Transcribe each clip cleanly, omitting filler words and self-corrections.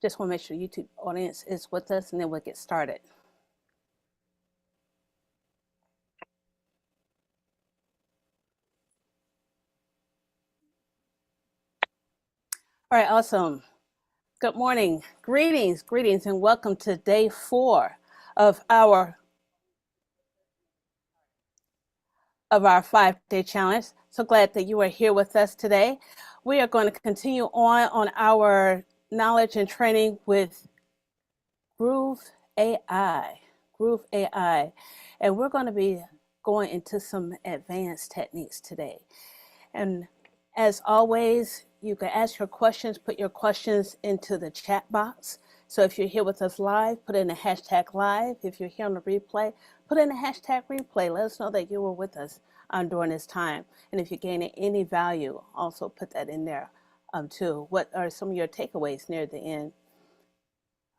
Just want to make sure YouTube audience is with us, and then we'll get started. All right, awesome. Good morning, greetings, and welcome to day 4 of our 5-day challenge. So glad that you are here with us today. We are going to continue on our knowledge and training with GrooveAI, and we're going to be going into some advanced techniques today. And as always, you can ask your questions, put your questions into the chat box. So if you're here with us live, put in the hashtag live. If you're here on the replay, put in the hashtag replay. Let us know that you were with us during this time. And if you're gaining any value, also put that in there too. What are some of your takeaways near the end?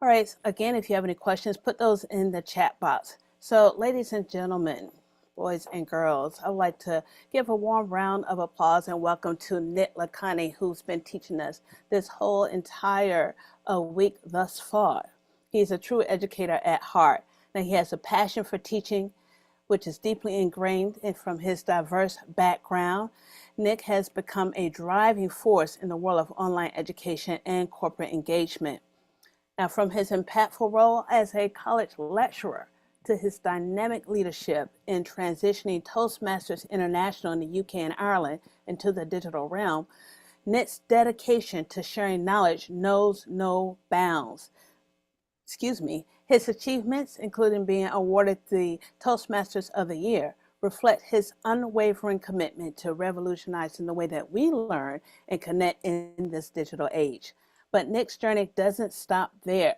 All right, again, if you have any questions, put those in the chat box. So ladies and gentlemen, boys and girls, I'd like to give a warm round of applause and welcome to Nick Lacani, who's been teaching us this whole entire week thus far. He's a true educator at heart. Now, he has a passion for teaching, which is deeply ingrained from his diverse background. Nick has become a driving force in the world of online education and corporate engagement. Now, from his impactful role as a college lecturer to his dynamic leadership in transitioning Toastmasters International in the UK and Ireland into the digital realm, Nick's dedication to sharing knowledge knows no bounds. His achievements, including being awarded the Toastmasters of the Year, reflect his unwavering commitment to revolutionizing the way that we learn and connect in this digital age. But Nick's journey doesn't stop there.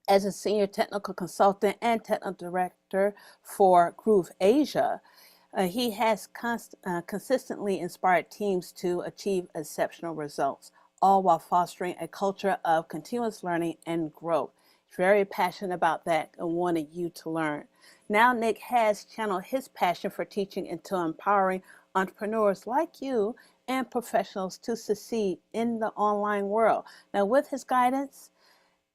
As a senior technical consultant and technical director for GrooveAsia, he has consistently inspired teams to achieve exceptional results, all while fostering a culture of continuous learning and growth. He's very passionate about that and wanted you to learn. Now Nick has channeled his passion for teaching into empowering entrepreneurs like you and professionals to succeed in the online world. Now, with his guidance,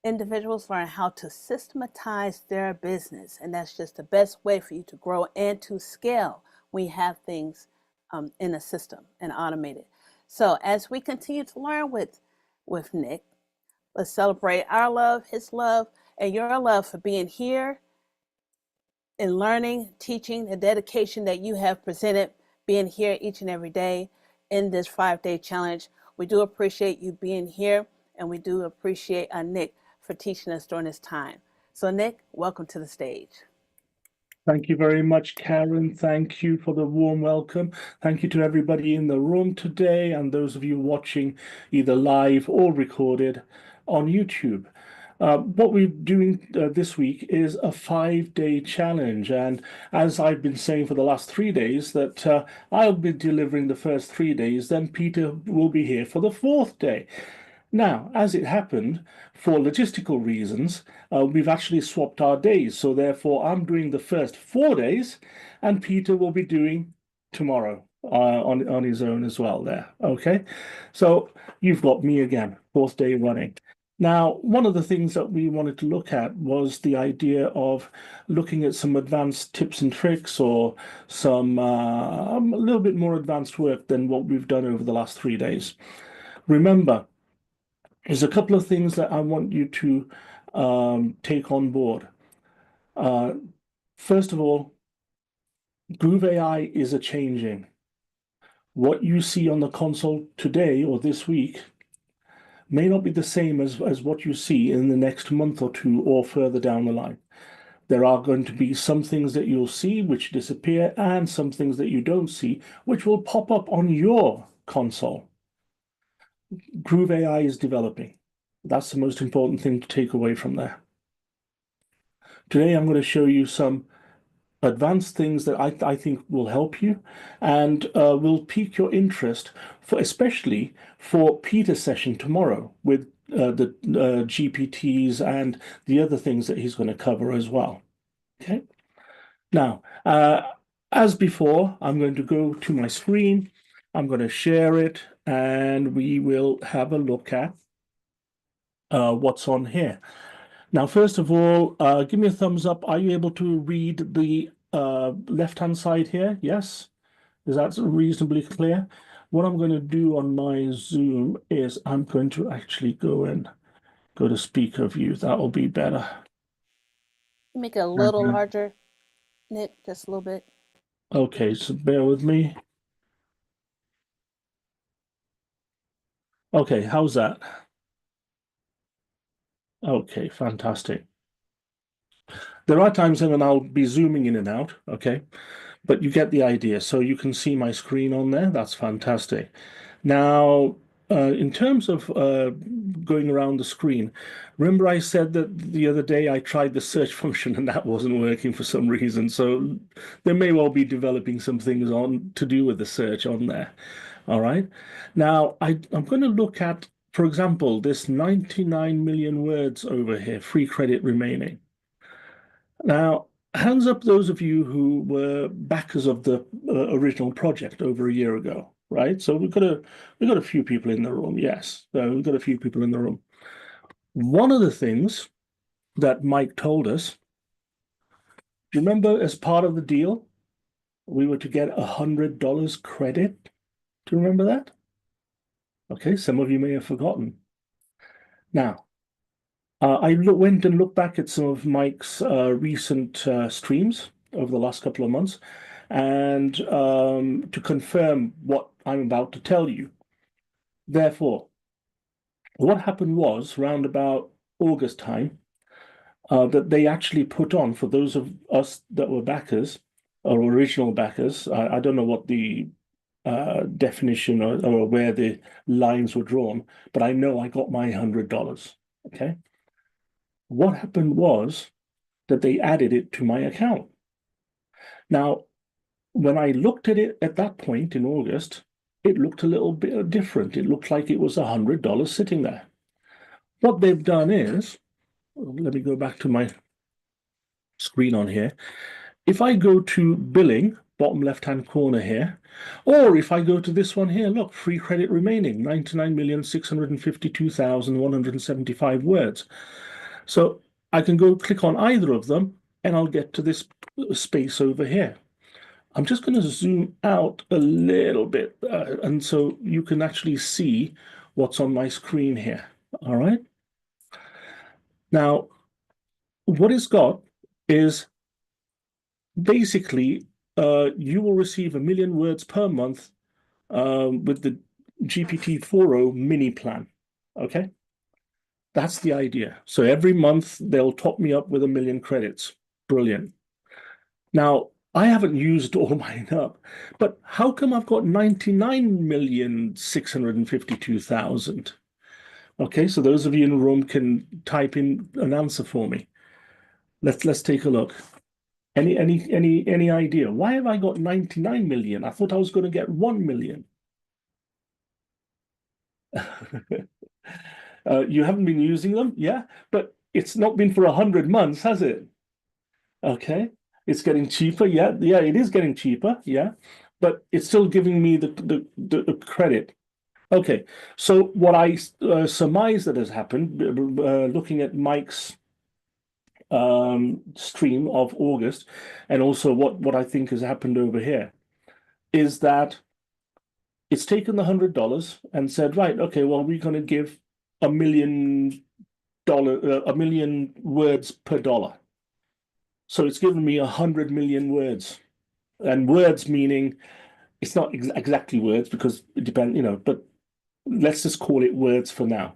individuals learn how to systematize their business, and that's just the best way for you to grow and to scale when you have things in a system and automated. So as we continue to learn with Nick, let's celebrate our love, his love, and your love for being here and learning, teaching, the dedication that you have presented, being here each and every day in this 5-day challenge. We do appreciate you being here, and we do appreciate Nick for teaching us during this time. So Nick, welcome to the stage. Thank you very much, Karen. Thank you for the warm welcome. Thank you to everybody in the room today and those of you watching either live or recorded on YouTube. What we're doing this week is a 5-day challenge, and as I've been saying for the last 3 days that I'll be delivering the first 3 days, then Peter will be here for the 4th day. Now, as it happened, for logistical reasons, we've actually swapped our days, so therefore I'm doing the first 4 days and Peter will be doing tomorrow on his own as well there. Okay, so you've got me again, 4th day running. Now, one of the things that we wanted to look at was the idea of looking at some advanced tips and tricks, or some a little bit more advanced work than what we've done over the last 3 days. Remember, there's a couple of things that I want you to take on board. First of all, GrooveAI is a changing. What you see on the console today or this week may not be the same as what you see in the next month or 2 or further down the line. There are going to be some things that you'll see which disappear, and some things that you don't see which will pop up on your console. GrooveAI is developing. That's the most important thing to take away from there. Today I'm going to show you some advanced things that I think will help you and will pique your interest, especially for Peter's session tomorrow with the GPTs and the other things that he's going to cover as well. Okay. Now, As before, I'm going to go to my screen. I'm going to share it, and we will have a look at what's on here. Now, first of all, give me a thumbs up. Are you able to read the left-hand side here? Yes? Is that reasonably clear? What I'm going to do on my Zoom is I'm going to actually go to speaker view. That will be better. Make it a little Uh-huh. larger, Nick, just a little bit. Okay, so bear with me. Okay, how's that? Okay, fantastic. There are times when I'll be zooming in and out, okay? But you get the idea. So you can see my screen on there. That's fantastic. Now, in terms of going around the screen, remember I said that the other day I tried the search function and that wasn't working for some reason. So there may well be developing some things on to do with the search on there. All right. Now, I'm going to look at, for example, this 99 million words over here, free credit remaining. Now, hands up those of you who were backers of the original project over a year ago, right? So we've got a few people in the room. Yes, we've got a few people in the room. One of the things that Mike told us, do you remember as part of the deal, we were to get $100 credit? Do you remember that? Okay, some of you may have forgotten. Now, went and looked back at some of Mike's recent streams over the last couple of months, and to confirm what I'm about to tell you. Therefore, what happened was, round about August time, that they actually put on, for those of us that were backers or original backers, I don't know what the definition or where the lines were drawn, but I know I got my $100. Okay. What happened was that they added it to my account. Now, when I looked at it at that point in August, it looked a little bit different. It looked like it was $100 sitting there. What they've done is, let me go back to my screen on here. If I go to billing, bottom left-hand corner here, or if I go to this one here, look, free credit remaining, 99,652,175 words. So I can go click on either of them and I'll get to this space over here. I'm just going to zoom out a little bit, and so you can actually see what's on my screen here. All right. Now, what it's got is basically you will receive 1 million words per month with the GPT-4o mini plan. Okay. That's the idea. So every month they'll top me up with 1 million credits. Brilliant. Now, I haven't used all mine up, but how come I've got 99,652,000? Okay, so those of you in the room can type in an answer for me. Let's take a look. Any idea? Why have I got 99 million? I thought I was going to get 1 million. You haven't been using them, yeah, but it's not been for 100 months, has it? Okay. It's getting cheaper. Yeah, yeah, it is getting cheaper. Yeah. But it's still giving me the credit. Okay. So what I surmise that has happened, looking at Mike's stream of August, and also what I think has happened over here, is that it's taken the $100 and said, right, okay, well, we're going to give $1 million, 1 million words per dollar. So it's given me 100 million words, and words meaning it's not exactly words because it depends, but let's just call it words for now.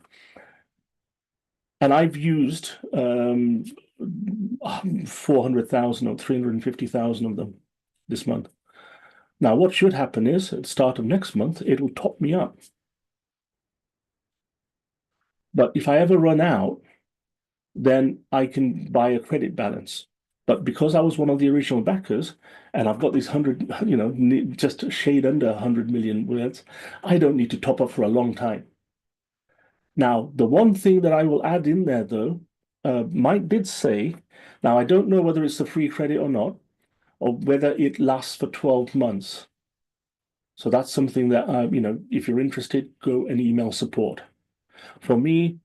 And I've used 400,000 or 350,000 of them this month. Now, what should happen is at the start of next month, it'll top me up. But if I ever run out, then I can buy a credit balance. But because I was one of the original backers and I've got these 100, just a shade under 100 million words, I don't need to top up for a long time. Now, the one thing that I will add in there, though, Mike did say, now I don't know whether it's the free credit or not, or whether it lasts for 12 months. So that's something that, if you're interested, go and email support. For me,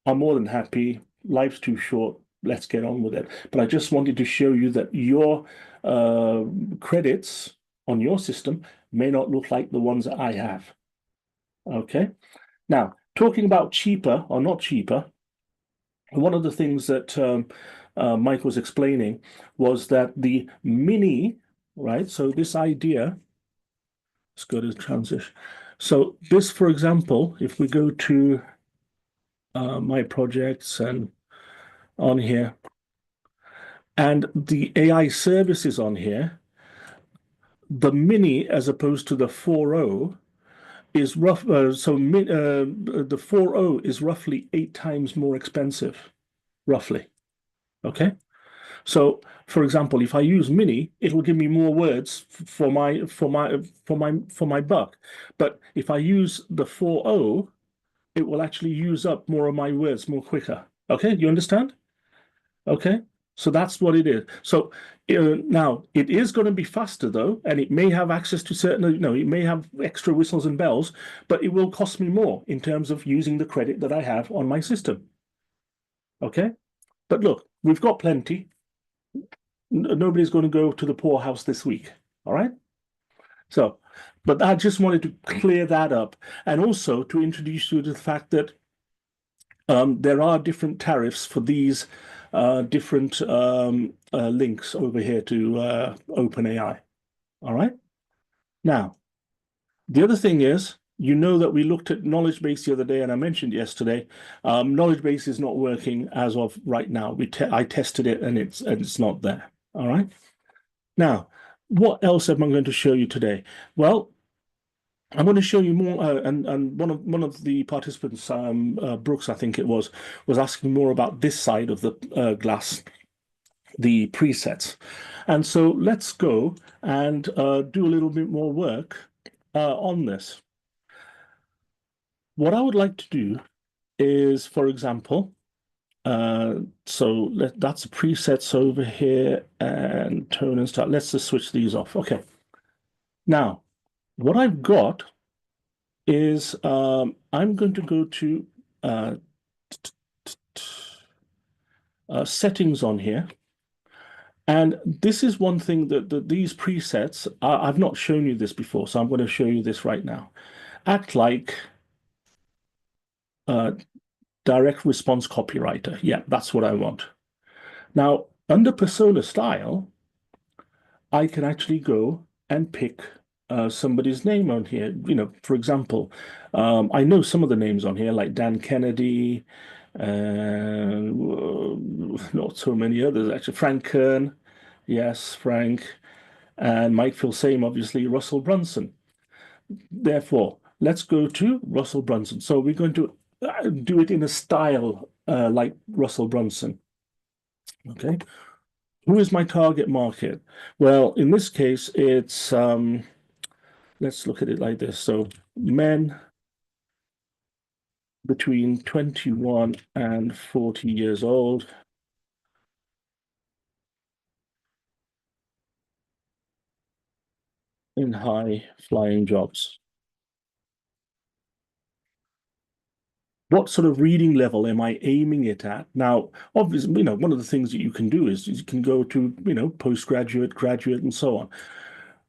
I'm more than happy. Life's too short. Let's get on with it. But I just wanted to show you that your uh, credits on your system may not look like the ones that I have. Okay. Now, talking about cheaper or not cheaper, one of the things that Mike was explaining was that the mini, right? So this idea, let's go to transition. So this, for example, if we go to my projects and on here, and the AI services on here, the mini as opposed to the 4.0 is rough. The 4.0 is roughly 8 times more expensive, roughly. Okay. So, for example, if I use mini, it'll give me more words for my buck. But if I use the 4.0, it will actually use up more of my words more quicker. Okay, you understand? Okay, so that's what it is. So now it is going to be faster though, and it may have access to it may have extra whistles and bells, but it will cost me more in terms of using the credit that I have on my system. Okay, but look, we've got plenty. Nobody's going to go to the poorhouse this week. All right. So, but I just wanted to clear that up and also to introduce you to the fact that there are different tariffs for these different links over here to OpenAI. All right. Now, the other thing is, that we looked at knowledge base the other day, and I mentioned yesterday, knowledge base is not working as of right now. I tested it, and it's not there. All right. Now, what else am I going to show you today? Well, I'm going to show you more, and one of the participants, Brooks, I think it was asking more about this side of the glass, the presets. And so let's go and do a little bit more work on this. What I would like to do is, for example, that's presets over here and tone and start. Let's just switch these off. Okay. Now, what I've got is I'm going to go to uh, settings on here. And this is one thing that these presets, I've not shown you this before, so I'm going to show you this right now. Act like uh, direct response copywriter. Yeah, that's what I want. Now, under persona style, I can actually go and pick somebody's name on here. For example, I know some of the names on here, like Dan Kennedy, and not so many others, actually. Frank Kern, yes, Frank, and Mike Filsame, obviously, Russell Brunson. Therefore, let's go to Russell Brunson. So we're going to do it in a style like Russell Brunson. Okay. Who is my target market? Well, in this case, it's let's look at it like this. So men between 21 and 40 years old. In high flying jobs. What sort of reading level am I aiming it at? Now, obviously, one of the things that you can do is you can go to, postgraduate, graduate, and so on.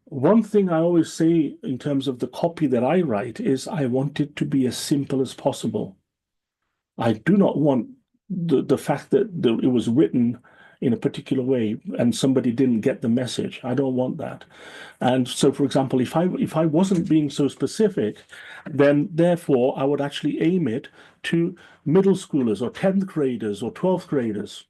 One thing I always say in terms of the copy that I write is I want it to be as simple as possible. I do not want the fact that it was written in a particular way and somebody didn't get the message. I don't want that. And so, for example, if I wasn't being so specific, then therefore I would actually aim it to middle schoolers or 10th graders or 12th graders.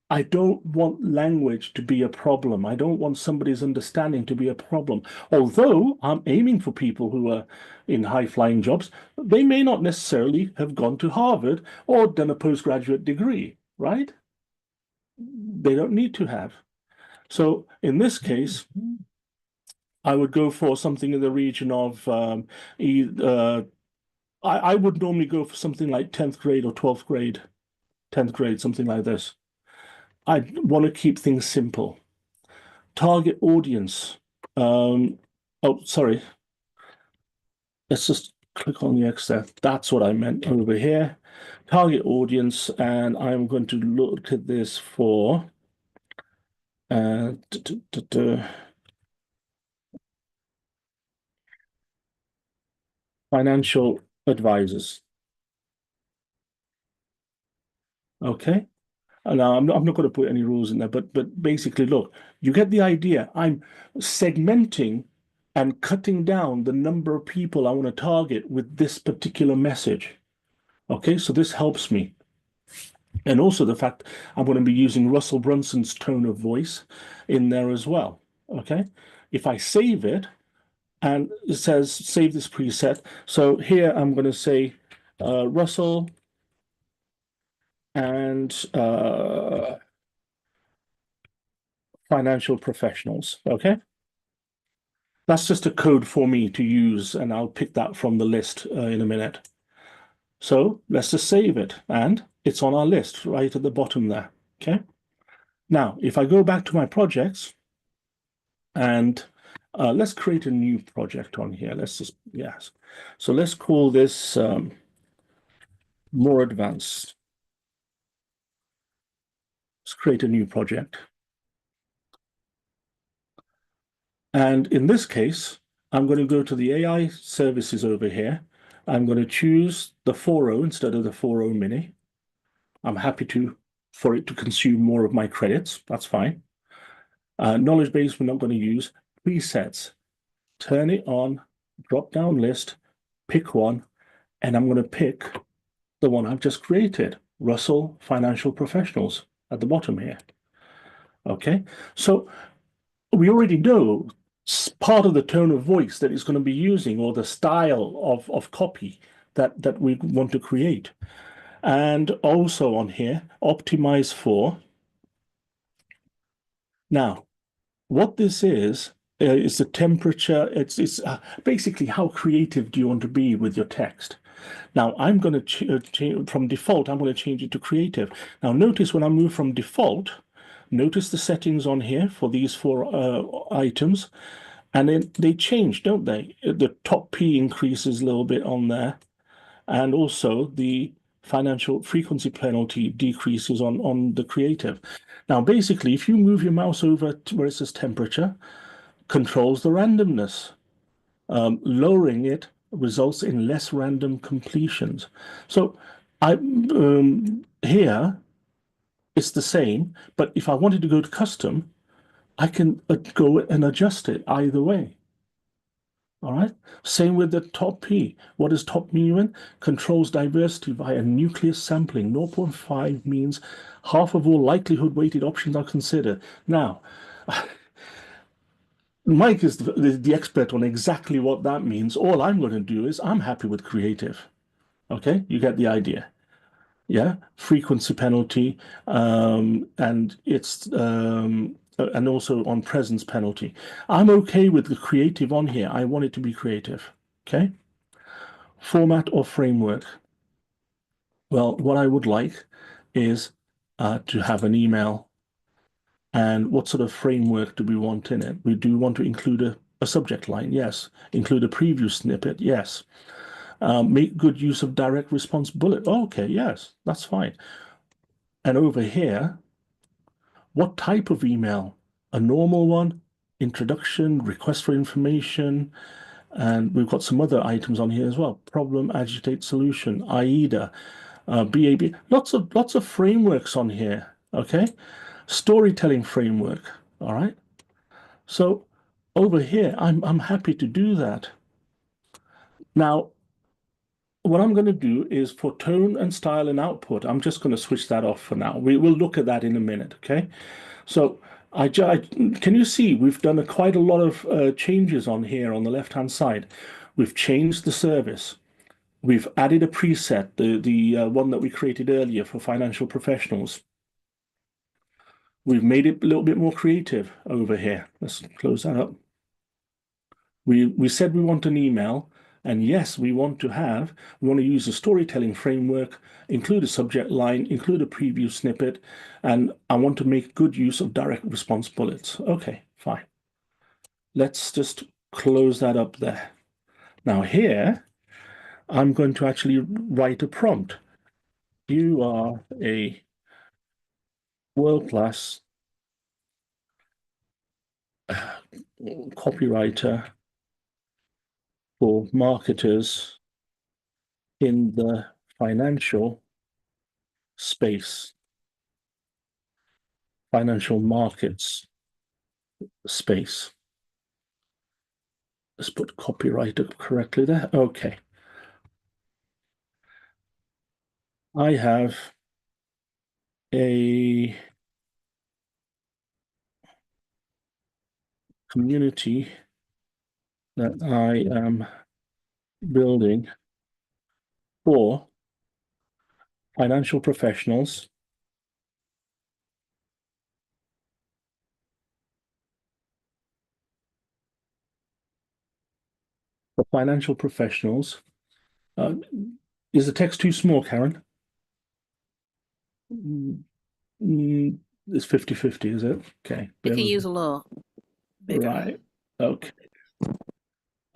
I don't want language to be a problem. I don't want somebody's understanding to be a problem. Although I'm aiming for people who are in high-flying jobs, they may not necessarily have gone to Harvard or done a postgraduate degree, right? They don't need to have. So in this case, I would go for something in the region of I would normally go for something like 10th grade or 12th grade, 10th grade, something like this. I want to keep things simple. target audience. Oh, sorry. Let's just click on the X there. That's what I meant over here. Target audience, and I'm going to look at this for uh, financial advisors. Okay. Now, I'm not going to put any rules in there, but basically, look, you get the idea. I'm segmenting and cutting down the number of people I want to target with this particular message. Okay, so this helps me. And also the fact I'm going to be using Russell Brunson's tone of voice in there as well. Okay, if I save it and it says save this preset, so here I'm going to say Russell and financial professionals. Okay. That's just a code for me to use, and I'll pick that from the list in a minute. So let's just save it, and it's on our list right at the bottom there. Okay. Now, if I go back to my projects, and let's create a new project on here. Let's just, yes. So let's call this more advanced. Let's create a new project. And in this case, I'm going to go to the AI services over here. I'm going to choose the 4.0 instead of the 4.0 mini. I'm happy for it to consume more of my credits. That's fine. Knowledge base, we're not going to use. Presets, turn it on, drop down list, pick one, and I'm going to pick the one I've just created, Russell Financial Professionals at the bottom here. Okay, so we already know part of the tone of voice that it's going to be using or the style of copy that we want to create. And also on here, optimize for. Now, what this is the temperature. It's basically how creative do you want to be with your text. Now, I'm going to change from default, I'm going to change it to creative. Now, notice when I move from default, notice the settings on here for these four items, and then they change, don't they? The top P increases a little bit on there, and also the financial frequency penalty decreases on the creative. Now, basically, if you move your mouse over to where it says temperature, controls the randomness. Lowering it results in less random completions. So here it's the same, but if I wanted to go to custom, I can go and adjust it either way. All right. Same with the top P. What does top mean? Controls diversity via nucleus sampling. 0.5 means half of all likelihood weighted options are considered. Now, Mike is the expert on exactly what that means. All I'm going to do is I'm happy with creative. Okay, you get the idea. Yeah, frequency penalty, and also on presence penalty. I'm okay with the creative on here. I want it to be creative. Okay, format or framework. Well, what I would like is to have an email. And what sort of framework do we want in it? We do want to include a subject line, yes. Include a preview snippet, yes. Make good use of direct response bullet. Oh, okay, yes, that's fine. And over here, what type of email? A normal one, introduction, request for information, and we've got some other items on here as well. Problem, agitate, solution, AIDA, BAB. Lots of frameworks on here. Okay, storytelling framework. All right. So over here, I'm happy to do that. Now, what I'm going to do is for tone and style and output, I'm just going to switch that off for now. We will look at that in a minute, okay? So can you see we've done quite a lot of changes on here on the left-hand side. We've changed the service. We've added a preset, the one that we created earlier for financial professionals. We've made it a little bit more creative over here. Let's close that up. We said we want an email. And yes, we want to use a storytelling framework, include a subject line, include a preview snippet, and I want to make good use of direct response bullets. Okay, fine. Let's just close that up there. Now here, I'm going to actually write a prompt. You are a world-class copywriter for marketers in the financial space, financial markets space. Let's put copywriter correctly there. Okay. I have a community that I am building for financial professionals for financial professionals. Uh, is the text too small, Karen? It's 50-50, is it? Okay. You can use a little bigger. Right. Okay.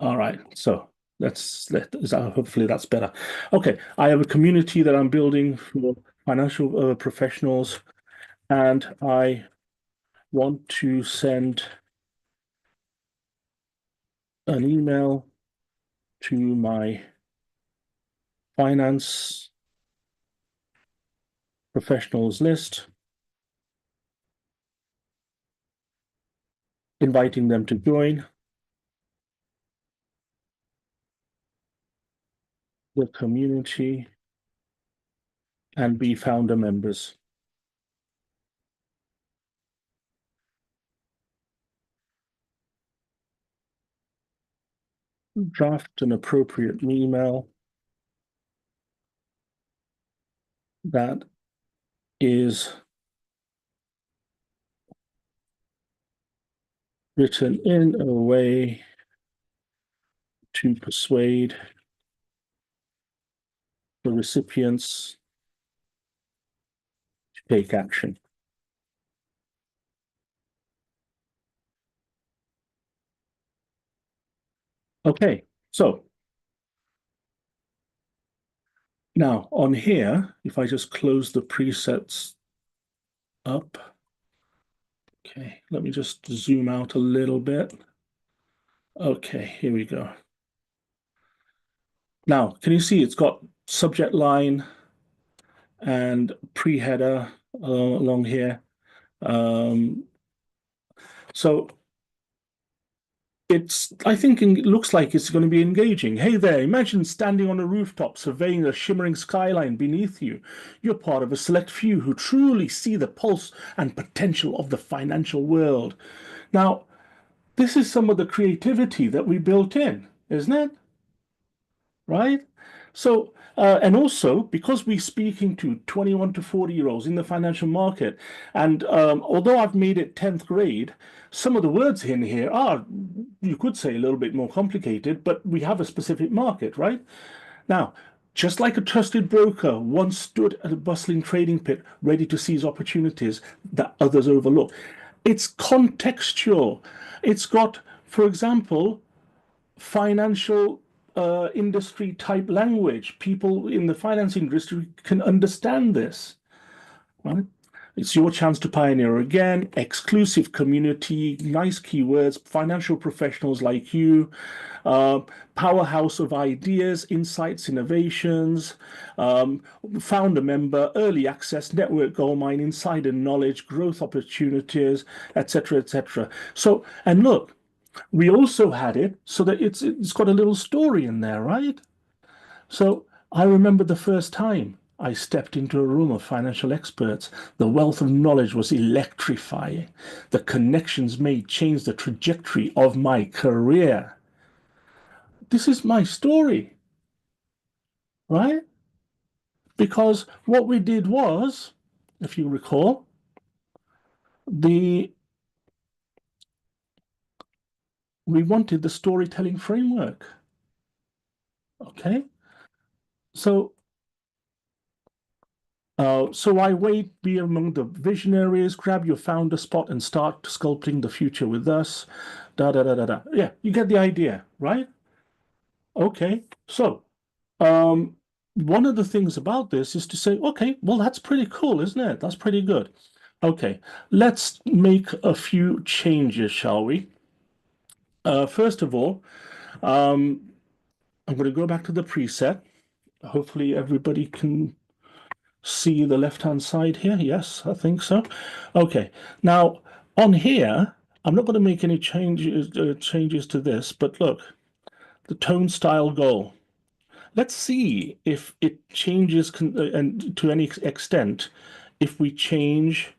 All right. So hopefully that's better. Okay. I have a community that I'm building for financial professionals, and I want to send an email to my finance professionals list, inviting them to join the community and be founder members. Draft an appropriate email that is written in a way to persuade the recipients to take action. Okay, so now on here, if I just close the presets up, okay, let me just zoom out a little bit. Okay, here we go. Now, can you see it's got subject line and pre-header along here? So I think it looks like it's going to be engaging. Hey there, imagine standing on a rooftop surveying the shimmering skyline beneath you. You're part of a select few who truly see the pulse and potential of the financial world. Now, this is some of the creativity that we built in, isn't it? Right? So, and also because we're speaking to 21 to 40-year-olds in the financial market, and although I've made it 10th grade, some of the words in here are, you could say, a little bit more complicated, but we have a specific market, right? Now, just like a trusted broker once stood at a bustling trading pit ready to seize opportunities that others overlook, it's contextual. It's got, for example, financial industry type language. People in the finance industry can understand this, right? It's your chance to pioneer again, exclusive community, nice keywords, financial professionals like you, uh, powerhouse of ideas, insights, innovations, founder member, early access, network goldmine, insider knowledge, growth opportunities, etc., etc. So, and look, we also had it so that it's got a little story in there, right? So I remember the first time I stepped into a room of financial experts. The wealth of knowledge was electrifying. The connections made changed the trajectory of my career. This is my story, right? Because what we did was, if you recall, the we wanted the storytelling framework. Okay. So, so I wait, be among the visionaries, grab your founder spot and start sculpting the future with us. Da da da da da. Yeah, you get the idea, right? Okay. So, um, one of the things about this is to say, okay, well, that's pretty cool, isn't it? That's pretty good. Okay, let's make a few changes, shall we? First of all, um, I'm going to go back to the preset. Hopefully, everybody can see the left-hand side here. Yes, I think so. Okay, now on here, I'm not going to make any changes to this, but look, the tone style goal. Let's see if it changes and to any extent if we change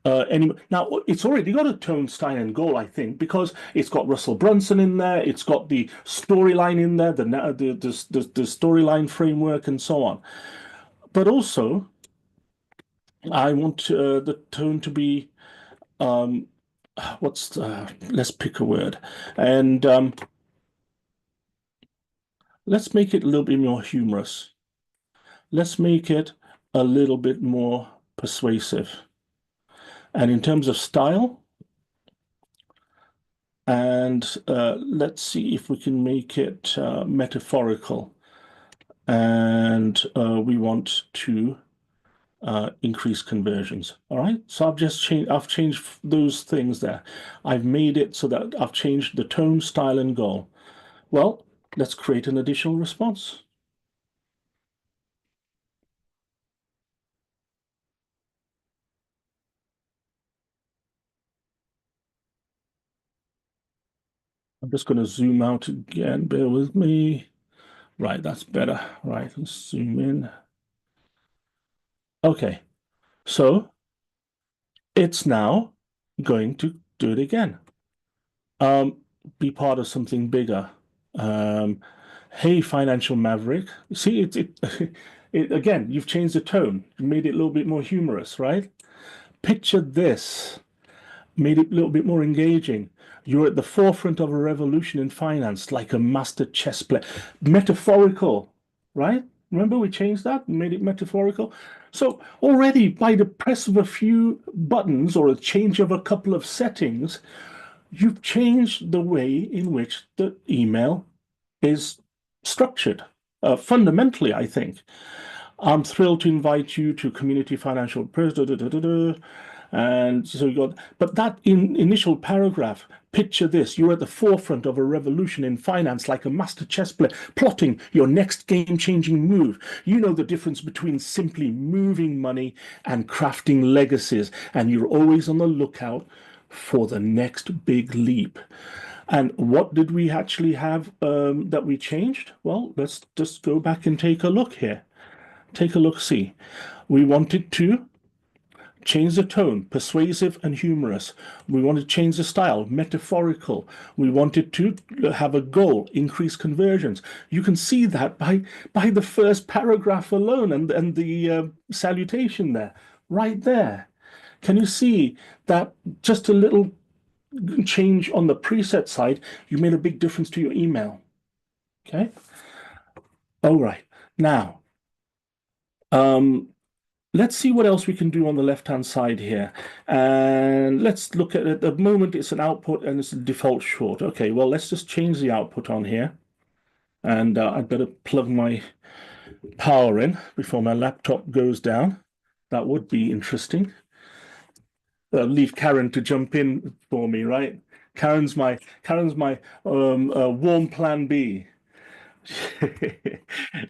any. Now it's already got a tone, style, and goal, I think, because it's got Russell Brunson in there, it's got the storyline in there, the storyline framework, and so on. But also, I want the tone to be let's pick a word, and let's make it a little bit more humorous. Let's make it a little bit more persuasive. And in terms of style, and let's see if we can make it metaphorical. And we want to increase conversions. All right. So I've changed those things there. I've made it so that I've changed the tone, style, and goal. Well, let's create an additional response. I'm just going to zoom out again. Bear with me. Right, that's better. Right, let's zoom in. Okay, so it's now going to do it again. Um, be part of something bigger. Um, hey, financial maverick. See, it again. You've changed the tone, made it a little bit more humorous, right? Picture this. Made it a little bit more engaging. You're at the forefront of a revolution in finance, like a master chess player. Metaphorical, right? Remember we changed that and made it metaphorical? So already by the press of a few buttons or a change of a couple of settings, you've changed the way in which the email is structured. Fundamentally, I think. I'm thrilled to invite you to Community Financial Press. And so you got, but that initial paragraph, picture this, you're at the forefront of a revolution in finance like a master chess player, plotting your next game-changing move. You know the difference between simply moving money and crafting legacies, and you're always on the lookout for the next big leap. And what did we actually have that we changed? Well, let's just go back and take a look here. Take a look, see. We wanted to change the tone, persuasive and humorous. We wanted to change the style, metaphorical. We wanted to have a goal, increase conversions. You can see that by the first paragraph alone and the salutation there, right there. Can you see that just a little change on the preset side, you made a big difference to your email? Okay. All right. Now, um, let's see what else we can do on the left-hand side here. And let's look at the moment it's an output and it's a default short. Okay, well, let's just change the output on here. And I'd better plug my power in before my laptop goes down. That would be interesting. Leave Karen to jump in for me, right? Karen's my warm plan B.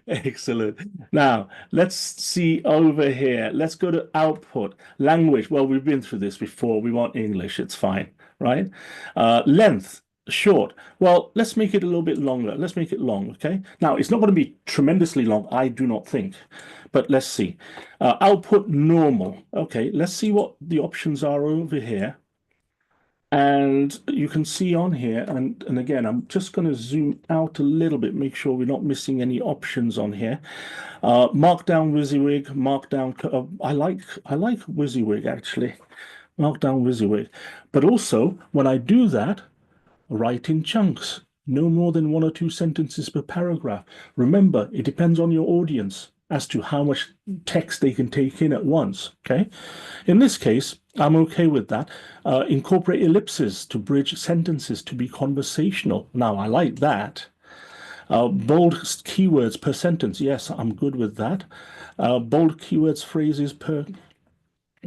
Excellent. Now, let's see over here. Let's go to output. Language. Well, we've been through this before. We want English. It's fine, right? Length. Short. Well, let's make it a little bit longer. Let's make it long, okay? Now, it's not going to be tremendously long, I do not think. But let's see. Output normal. Okay, let's see what the options are over here. And you can see on here, and again, I'm just going to zoom out a little bit, make sure we're not missing any options on here. Markdown WYSIWYG, Markdown. I like WYSIWYG actually. Markdown WYSIWYG, but also when I do that, write in chunks. no more than 1 or 2 sentences per paragraph. Remember, it depends on your audience as to how much text they can take in at once. Okay. In this case, I'm okay with that. Incorporate ellipses to bridge sentences to be conversational. Now, I like that. Bold keywords per sentence. Yes, I'm good with that. Bold keywords, phrases per.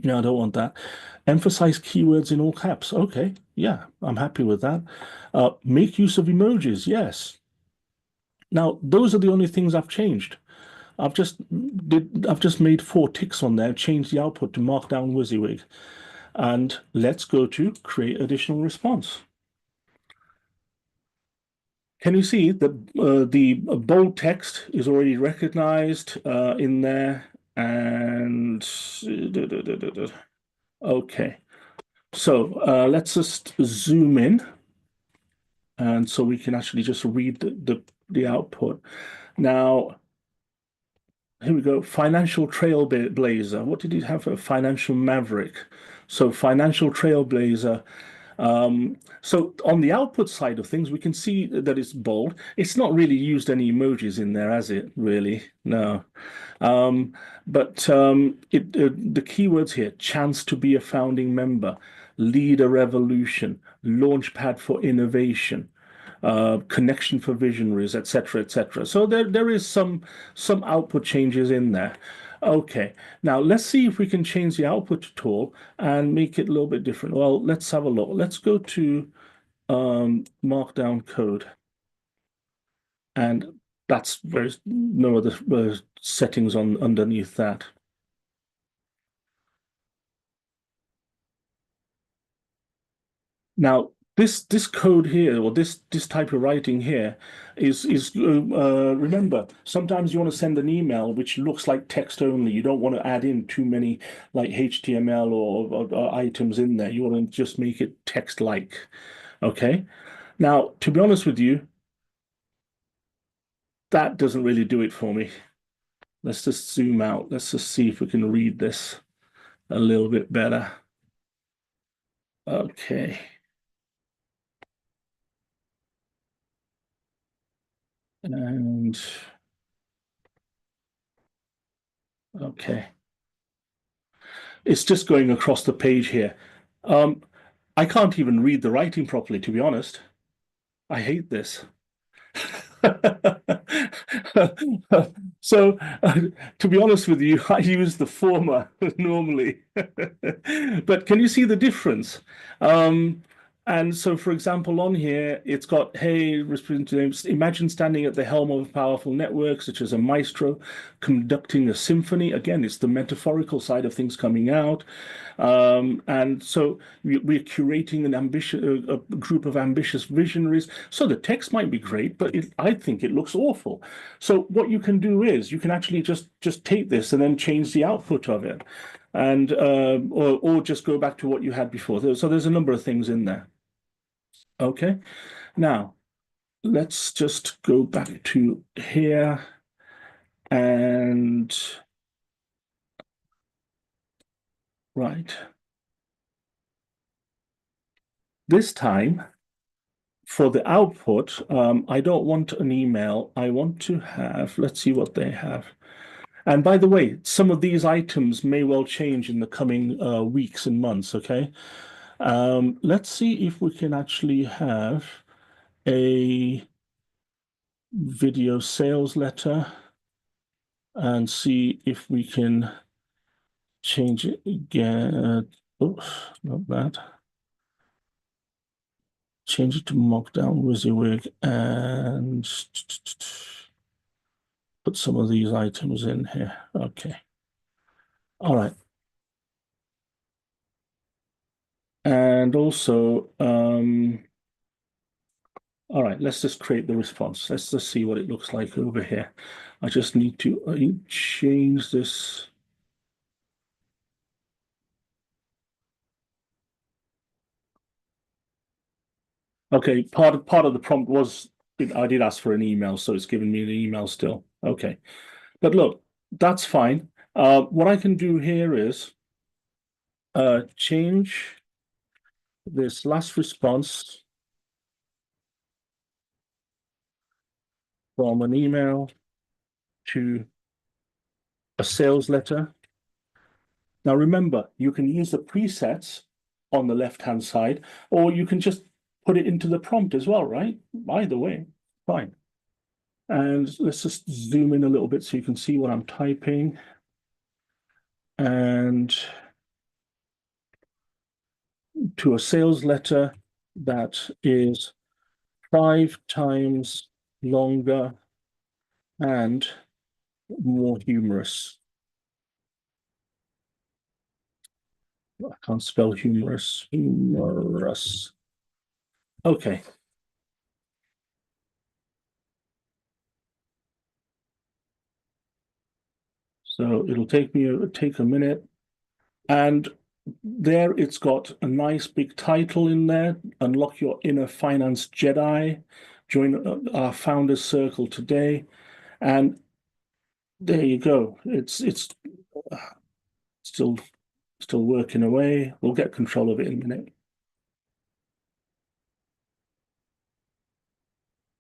No, I don't want that. Emphasize keywords in all caps. Okay, yeah, I'm happy with that. Make use of emojis. Yes. Now, those are the only things I've changed. I've just made 4 ticks on there, changed the output to Markdown WYSIWYG. And let's go to create additional response. Can you see that the bold text is already recognized in there? And okay, so let's just zoom in, and so we can actually just read the output. Now, here we go. Financial trailblazer. What did he have? A financial maverick. So financial trailblazer. So on the output side of things, we can see that it's bold. It's not really used any emojis in there, has it? Really? No. But the keywords here: chance to be a founding member, lead a revolution, launchpad for innovation, connection for visionaries, etc., etc. So there is some output changes in there. Okay, now let's see if we can change the output at all and make it a little bit different. Well, let's have a look. Let's go to Markdown code, and there's no other settings on underneath that. Now, this code here, or this type of writing here, is remember, sometimes you want to send an email which looks like text only. You don't want to add in too many like HTML or items in there. You want to just make it text-like. Okay. Now, to be honest with you, that doesn't really do it for me. Let's just zoom out. Let's just see if we can read this a little bit better. Okay. And okay. It's just going across the page here. Um, I can't even read the writing properly, to be honest. I hate this. So, to be honest with you, I use the former normally. But can you see the difference? And so, for example, on here, it's got, hey, imagine standing at the helm of a powerful network, such as a maestro, conducting a symphony. Again, it's the metaphorical side of things coming out. And so we're curating a group of ambitious visionaries. So the text might be great, but I think it looks awful. So what you can do is you can actually just take this and then change the output of it, and or just go back to what you had before. So there's a number of things in there. Okay, now let's just go back to here and right. This time for the output, I don't want an email. I want to have, let's see what they have. And by the way, some of these items may well change in the coming weeks and months, okay? Let's see if we can actually have a video sales letter and see if we can change it again. Oops, not that. Change it to Markdown WYSIWYG and put some of these items in here. Okay. All right. And also, all right, let's just create the response. Let's just see what it looks like over here. I just need to change this. Okay, part of the prompt was I did ask for an email, so it's giving me an email still. Okay, but look, that's fine. What I can do here is change this last response from an email to a sales letter. Now remember, you can use the presets on the left-hand side, or you can just put it into the prompt as well, right? Either way, fine. And let's just zoom in a little bit so you can see what I'm typing. And to a sales letter that is 5 times longer and more humorous. I can't spell humorous. Humorous. Okay. So it'll take a minute. And there it's got a nice big title in there. Unlock your inner finance Jedi. Join our founders circle today. And there you go. It's still working away. We'll get control of it in a minute.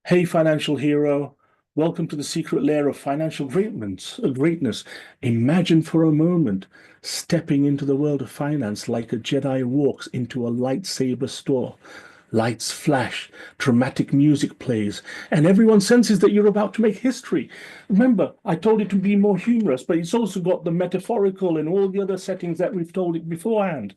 Hey, financial hero. Welcome to the secret lair of financial greatness. Imagine for a moment stepping into the world of finance like a Jedi walks into a lightsaber store. Lights flash, dramatic music plays, and everyone senses that you're about to make history. Remember, I told it to be more humorous, but it's also got the metaphorical and all the other settings that we've told it beforehand.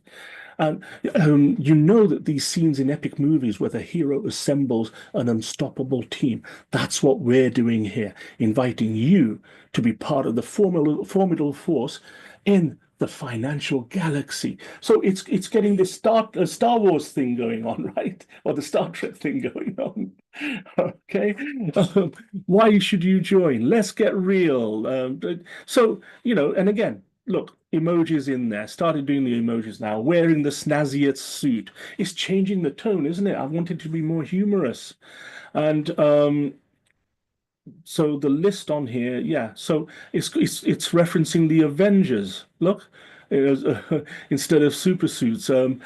And you know that these scenes in epic movies where the hero assembles an unstoppable team, that's what we're doing here, inviting you to be part of the formidable force in the financial galaxy. So it's getting this Star Wars thing going on, right? Or the Star Trek thing going on. Okay. Why should you join? Let's get real. So, and again, look, emojis in there. Started doing the emojis now. Wearing the snazziest suit. It's changing the tone, isn't it? I want it to be more humorous. And so the list on here, yeah. So it's referencing the Avengers. Look, instead of super suits, so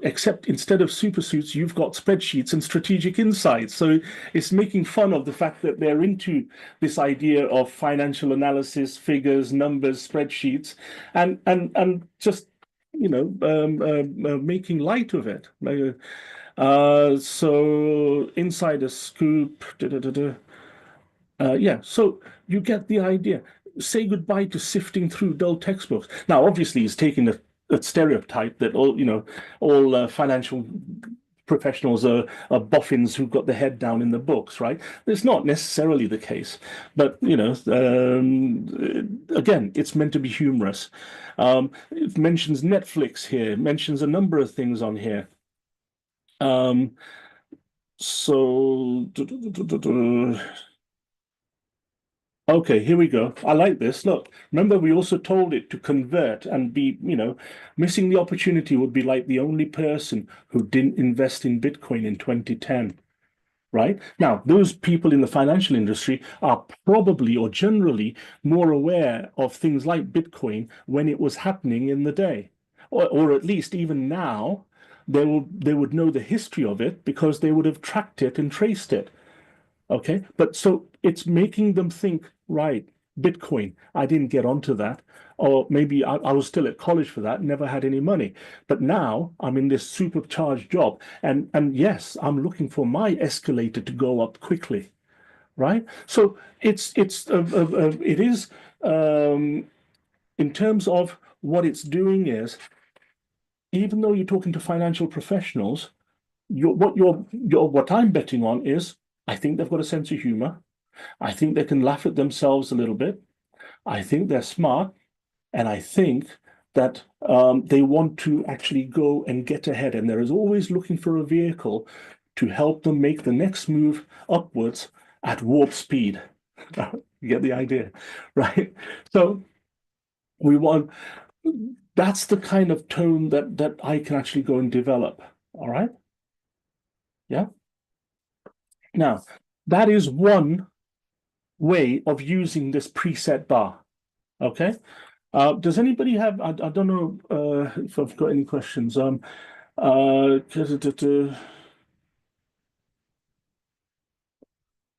except instead of super suits, you've got spreadsheets and strategic insights. So it's making fun of the fact that they're into this idea of financial analysis, figures, numbers, spreadsheets, and just making light of it. So insider scoop. Yeah, so you get the idea. Say goodbye to sifting through dull textbooks. Now, obviously, he's taking a stereotype that all financial professionals are boffins who've got their head down in the books, right? It's not necessarily the case, but again, it's meant to be humorous. It mentions Netflix here, it mentions a number of things on here. So okay, here we go. I like this. Look, remember we also told it to convert and be, missing the opportunity would be like the only person who didn't invest in Bitcoin in 2010, right? Now, those people in the financial industry are probably or generally more aware of things like Bitcoin when it was happening in the day. Or at least even now, they would know the history of it because they would have tracked it and traced it. Okay, but so it's making them think, right, Bitcoin, I didn't get onto that. Or maybe I was still at college for that, never had any money. But now I'm in this supercharged job. And yes, I'm looking for my escalator to go up quickly, right? So it is in terms of what it's doing is, even though you're talking to financial professionals, what I'm betting on is I think they've got a sense of humor. I think they can laugh at themselves a little bit. I think they're smart, and I think that they want to actually go and get ahead. And there is always looking for a vehicle to help them make the next move upwards at warp speed. You get the idea, right? So we want that's the kind of tone that I can actually go and develop. All right. Yeah. Now, that is one way of using this preset bar. Okay. Does anybody have? I don't know if I've got any questions. Uh,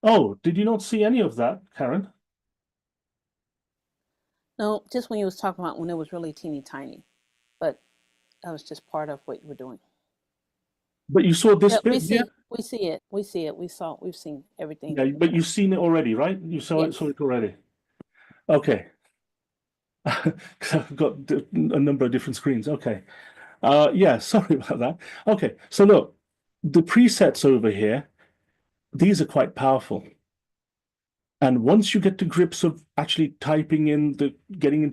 Oh, did you not see any of that, Karen? No, just when you was talking about when it was really teeny tiny, but that was just part of what you were doing. But you saw this Yeah, bit here? we see it, we see it. We've seen everything Yeah, that you're but showing. you've seen it already, right? You saw Yes. it already. Okay. 'Cause I've got a number of different screens. Okay. Yeah, sorry about that. Okay, so look, the presets over here, these are quite powerful. And once you get to grips of actually getting into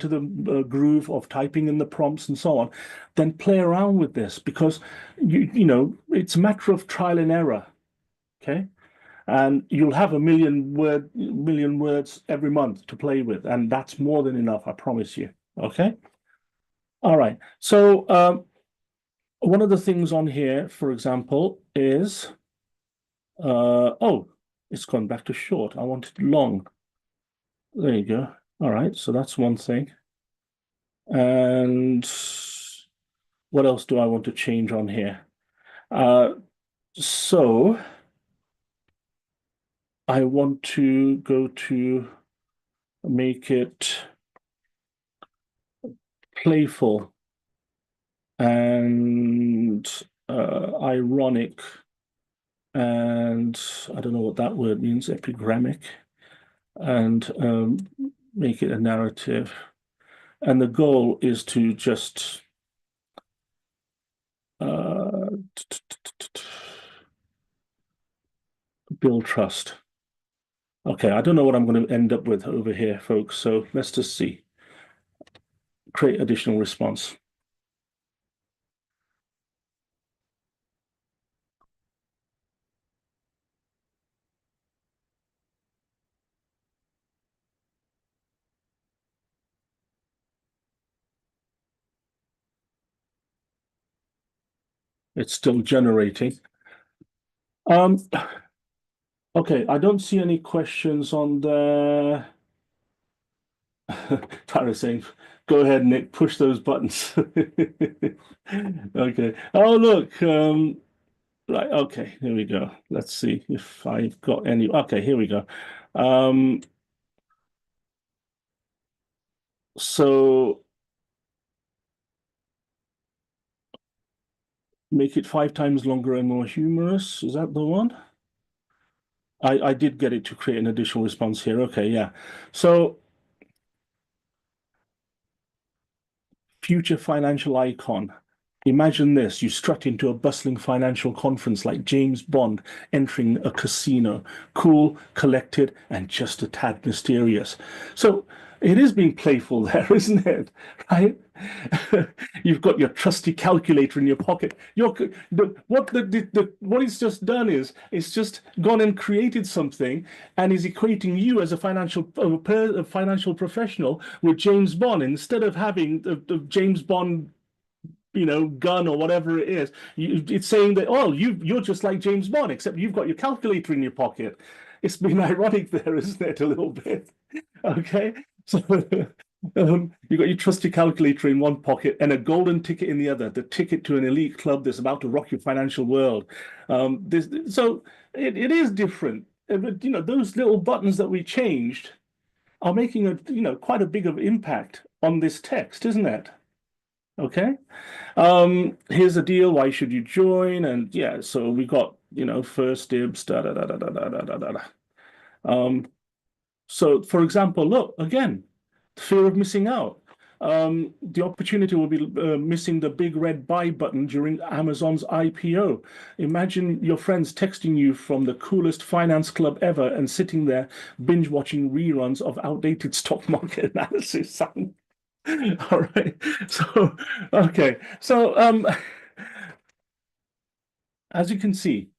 the groove of typing in the prompts and so on, then play around with this because it's a matter of trial and error. Okay. And you'll have million words every month to play with, and that's more than enough, I promise you. Okay. All right. So one of the things on here, for example, is oh, it's gone back to short. I wanted long. There you go. All right, so that's one thing. And what else do I want to change on here? Uh, so I want to go to make it playful and ironic, and I don't know what that word means, epigrammic, and make it a narrative. And the goal is to just uh, build trust. Okay, I don't know what I'm going to end up with over here, folks. So let's just see. Create additional response. It's still generating. Um, okay, I don't see any questions on there. Tara's saying, go ahead, Nick, push those buttons. Okay. Oh, look. Right. Okay. Here we go. Let's see if I've got any. Okay. Here we go. Um, so make it 5 times longer and more humorous. Is that the one? I did get it to create an additional response here. Okay. Yeah. So future financial icon. Imagine this, you strut into a bustling financial conference like James Bond entering a casino, cool, collected, and just a tad mysterious. So it is being playful there, isn't it? Right? You've got your trusty calculator in your pocket. What he's just done is it's just gone and created something and is equating you as a financial professional with James Bond instead of having the James Bond gun or whatever it is. It's saying that, oh, you're just like James Bond, except you've got your calculator in your pocket. It's been ironic there, isn't it, a little bit? Okay. So you've got your trusty calculator in one pocket and a golden ticket in the other, the ticket to an elite club that's about to rock your financial world. So it is different. But those little buttons that we changed are making quite a big of impact on this text, isn't it? Okay. Here's the deal. Why should you join? And yeah, so we got, first dibs, da da da da da da da da da. Um, so for example, look, again, fear of missing out. The opportunity will be missing the big red buy button during Amazon's IPO. Imagine your friends texting you from the coolest finance club ever and sitting there binge watching reruns of outdated stock market analysis. All right. So, okay. So, as you can see,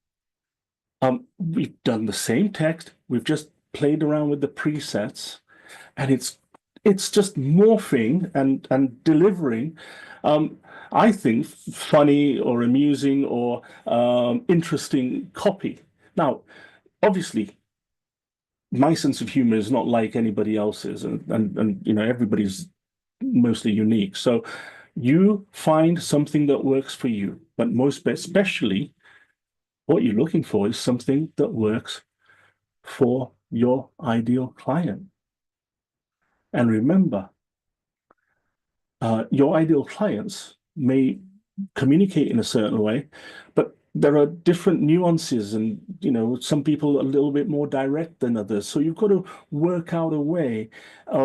we've done the same text. We've just played around with the presets, and it's just morphing and delivering, um, I think, funny or amusing or interesting copy. Now, obviously, my sense of humor is not like anybody else's, and everybody's mostly unique. So you find something that works for you, but most especially what you're looking for is something that works for your ideal client. And remember, your ideal clients may communicate in a certain way, but there are different nuances, and some people are a little bit more direct than others. So you've got to work out a way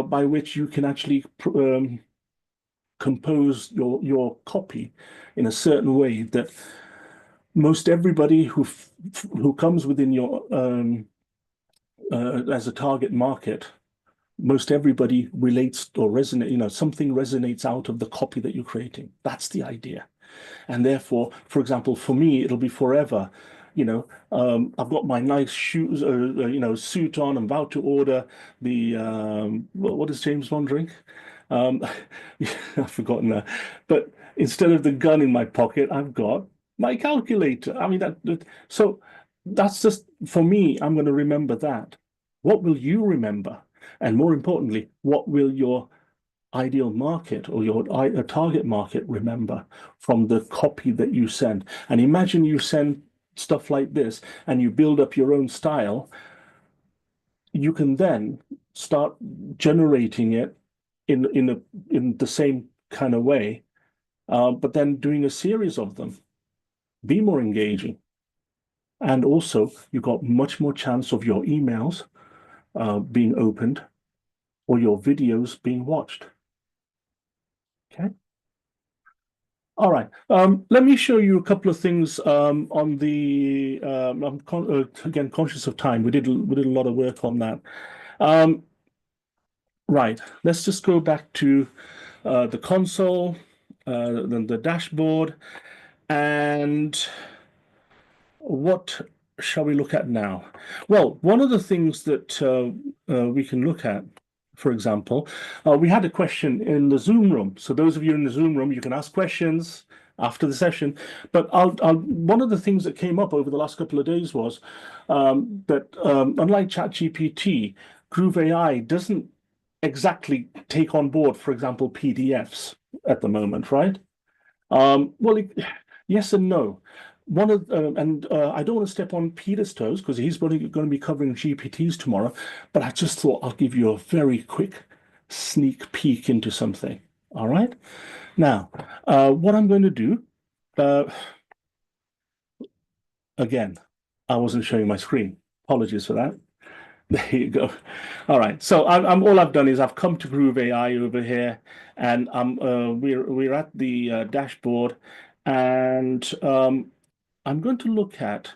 by which you can actually compose your copy in a certain way that most everybody who comes within your as a target market, most everybody relates or resonate, something resonates out of the copy that you're creating. That's the idea. And therefore, for example, for me, it'll be forever. I've got my nice shoes, suit on. I'm about to order the what does James Bond drink? Um, I've forgotten that. But instead of the gun in my pocket, I've got my calculator. I mean so that's just for me. I'm going to remember that. What will you remember? And more importantly, what will your ideal market or your target market remember from the copy that you send? And imagine you send stuff like this and you build up your own style. You can then start generating it in the same kind of way, but then doing a series of them. Be more engaging. And also, you've got much more chance of your emails being opened or your videos being watched. Okay. All right. Let me show you a couple of things on the. Again conscious of time. We did a lot of work on that. Um, right. Let's just go back to the console, then the dashboard, and what shall we look at now? Well, one of the things that we can look at, for example, we had a question in the Zoom room. So those of you in the Zoom room, you can ask questions after the session. But one of the things that came up over the last couple of days was that unlike ChatGPT, GrooveAI doesn't exactly take on board, for example, PDFs at the moment, right? Well, yes and no. I don't want to step on Peter's toes because he's going to be covering GPTs tomorrow, but I just thought I'll give you a very quick sneak peek into something. All right. Now, what I'm going to do, uh, again, I wasn't showing my screen. Apologies for that. There you go. All right. So I'm all I've done is I've come to Groove AI over here, and we're at the dashboard, and I'm going to look at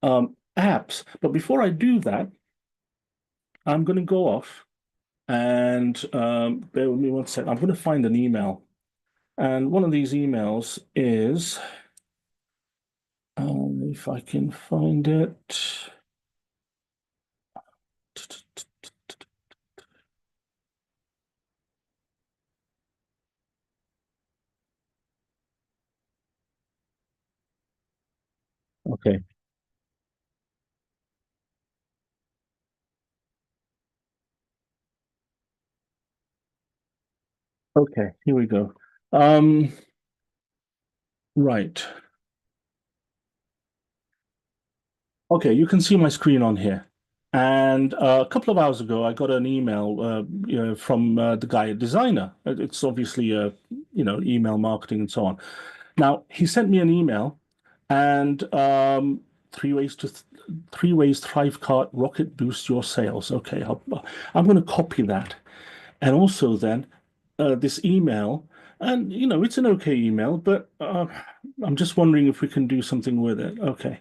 apps. But before I do that, I'm going to go off and bear with me one second. I'm going to find an email, and one of these emails is if I can find it. Okay. Okay. Here we go. Um, right. Okay, you can see my screen on here. And a couple of hours ago, I got an email, from the guy at Designer. It's obviously, email marketing and so on. Now, he sent me an email, and three ways to th three ways Thrivecart rocket boost your sales. Okay, I'm going to copy that, and also then this email, and it's an okay email, but I'm just wondering if we can do something with it. Okay.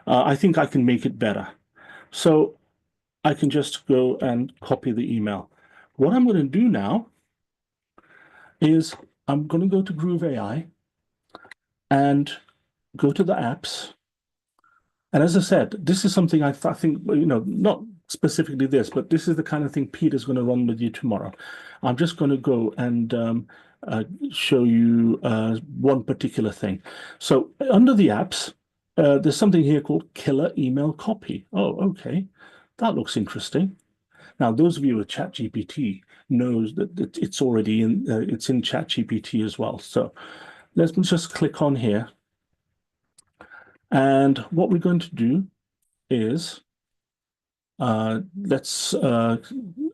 I think I can make it better. So I can just go and copy the email. What I'm going to do now is I'm going to go to Groove AI and go to the apps. And as I said, this is something I think, not specifically this, but this is the kind of thing Peter's going to run with you tomorrow. I'm just going to go and show you one particular thing. So under the apps, there's something here called Killer Email Copy. Oh, okay. That looks interesting. Now, those of you with ChatGPT knows that it's already it's in ChatGPT as well. So let's just click on here. And what we're going to do is Let's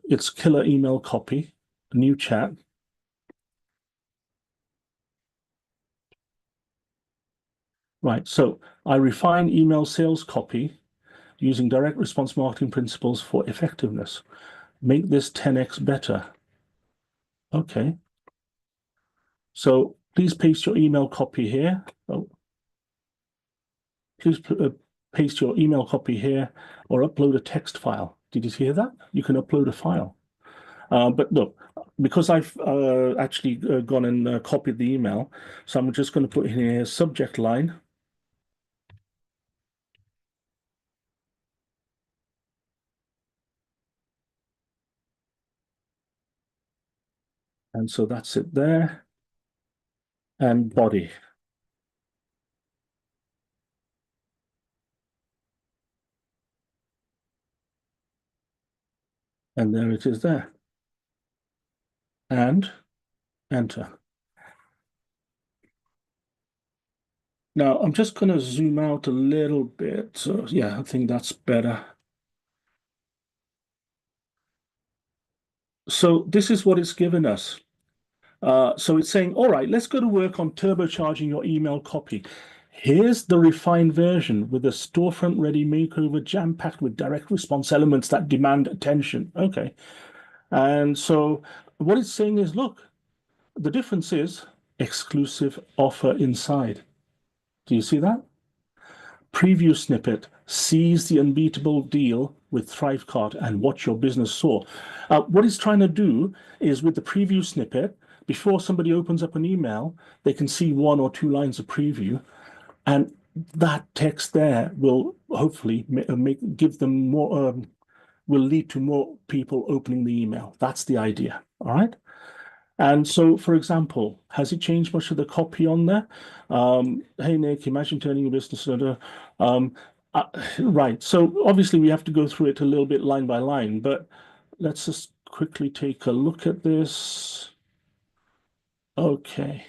it's killer email copy, new chat. Right. So I refine email sales copy using direct response marketing principles for effectiveness. Make this 10x better. Okay. So please paste your email copy here. Oh, please paste your email copy here or upload a text file. Did you hear that? You can upload a file. But look, because I've actually gone and copied the email, so I'm just going to put in here subject line. And so that's it there. And body. And there it is there. And enter. Now I'm just going to zoom out a little bit. So yeah, I think that's better. So this is what it's given us. So it's saying, all right, let's go to work on turbocharging your email copy. Here's the refined version with a storefront ready makeover jam-packed with direct response elements that demand attention. Okay. And so what it's saying is, look, the difference is exclusive offer inside. Do you see that? Preview snippet, seize the unbeatable deal with Thrivecart and watch your business soar. What it's trying to do is with the preview snippet, before somebody opens up an email, they can see one or two lines of preview, and that text there will hopefully give them more, will lead to more people opening the email. That's the idea. All right. And so, for example, has it changed much of the copy on there? Hey, Nick, imagine turning your business into. Um, uh, right. So obviously we have to go through it a little bit line by line, but let's just quickly take a look at this. Okay.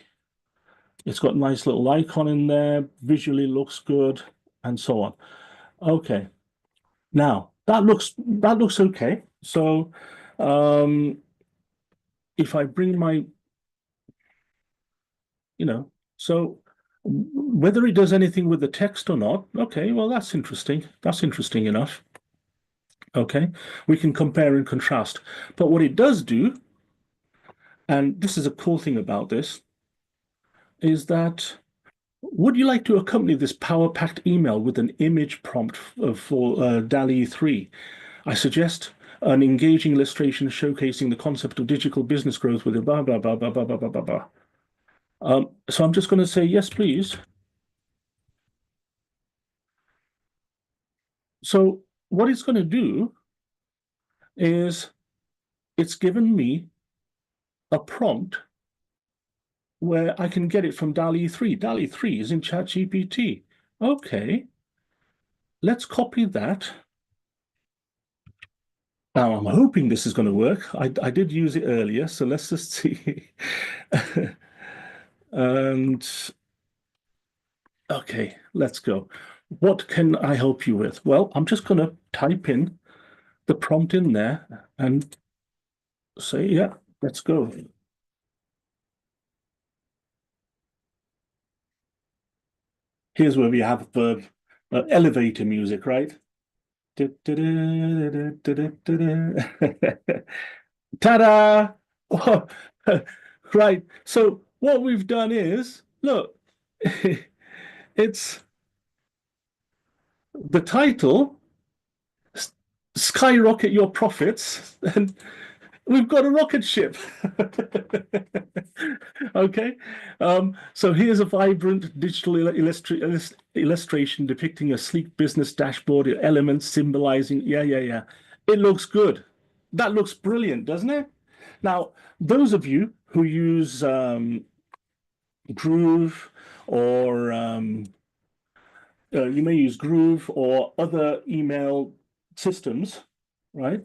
It's got a nice little icon in there, visually looks good, and so on. Okay. Now that looks okay. So if I bring my you know, so whether it does anything with the text or not, okay, well, that's interesting. That's interesting enough. Okay, we can compare and contrast. But what it does do, and this is a cool thing about this, is that would you like to accompany this power-packed email with an image prompt for DALL-E 3? I suggest an engaging illustration showcasing the concept of digital business growth with a blah, blah, blah, blah, blah, blah, blah, blah, blah. So I'm just going to say, yes, please. So what it's going to do is it's given me a prompt where I can get it from DALL-E 3. DALL-E 3 is in ChatGPT. Okay, let's copy that. Now, I'm hoping this is going to work. I did use it earlier, so let's just see. And okay, let's go. What can I help you with? Well, I'm just going to type in the prompt in there and say, yeah, let's go. Here's where we have the elevator music, right? Ta-da! Right. So what we've done is, look, it's the title, Skyrocket Your Profits, and we've got a rocket ship. Okay. So here's a vibrant digital illustration depicting a sleek business dashboard, elements symbolizing, yeah. It looks good. That looks brilliant, doesn't it? Now, those of you who use Groove or you may use Groove or other email systems, right?